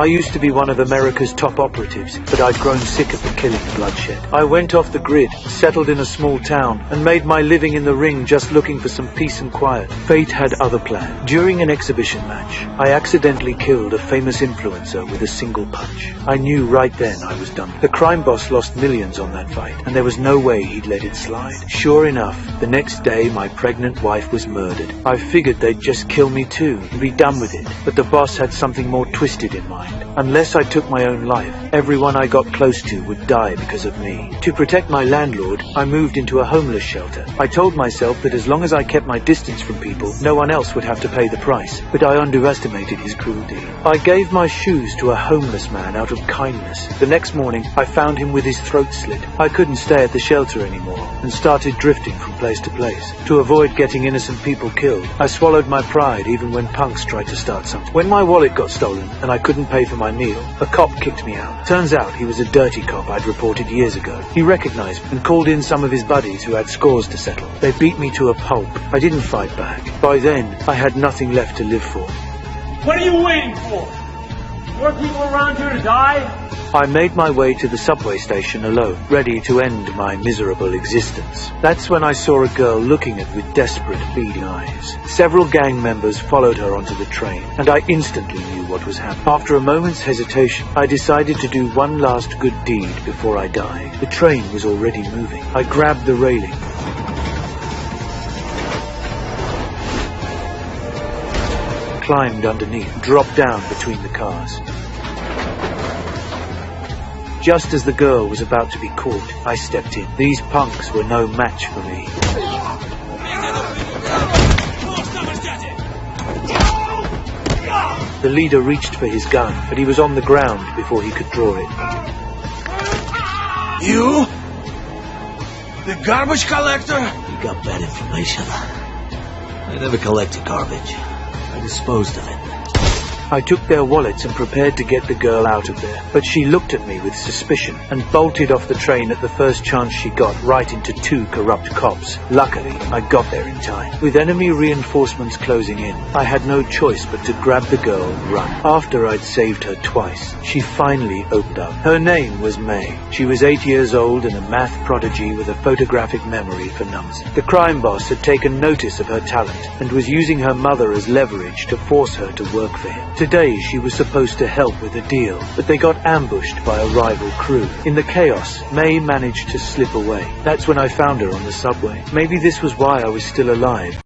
I used to be one of America's top operatives, but I'd grown sick of the killing and bloodshed. I went off the grid, settled in a small town, and made my living in the ring just looking for some peace and quiet. Fate had other plans. During an exhibition match, I accidentally killed a famous influencer with a single punch. I knew right then I was done. The crime boss lost millions on that fight, and there was no way he'd let it slide. Sure enough, the next day my pregnant wife was murdered. I figured they'd just kill me too, and be done with it, but the boss had something more twisted in mind. Unless I took my own life, everyone I got close to would die because of me. To protect my landlord, I moved into a homeless shelter. I told myself that as long as I kept my distance from people, no one else would have to pay the price, but I underestimated his cruelty. I gave my shoes to a homeless man out of kindness. The next morning, I found him with his throat slit. I couldn't stay at the shelter anymore, and started drifting from place to place. To avoid getting innocent people killed, I swallowed my pride even when punks tried to start something. When my wallet got stolen, and I couldn't pay for my meal, a cop kicked me out. Turns out he was a dirty cop I'd reported years ago. He recognized me and called in some of his buddies who had scores to settle. They beat me to a pulp. I didn't fight back. By then, I had nothing left to live for. What are you waiting for? More people around here to die? I made my way to the subway station alone, ready to end my miserable existence. That's when I saw a girl looking at me with desperate, beady eyes. Several gang members followed her onto the train, and I instantly knew what was happening. After a moment's hesitation, I decided to do one last good deed before I died. The train was already moving. I grabbed the railing, climbed underneath, dropped down between the cars. Just as the girl was about to be caught, I stepped in. These punks were no match for me. The leader reached for his gun, but he was on the ground before he could draw it. You? The garbage collector? You got bad information. I never collected garbage. I disposed of it. I took their wallets and prepared to get the girl out of there, but she looked at me with suspicion and bolted off the train at the first chance she got, right into two corrupt cops. Luckily, I got there in time. With enemy reinforcements closing in, I had no choice but to grab the girl and run. After I'd saved her twice, she finally opened up. Her name was May. She was 8 years old and a math prodigy with a photographic memory for numbers. The crime boss had taken notice of her talent and was using her mother as leverage to force her to work for him. Today she was supposed to help with a deal, but they got ambushed by a rival crew. In the chaos, May managed to slip away. That's when I found her on the subway. Maybe this was why I was still alive.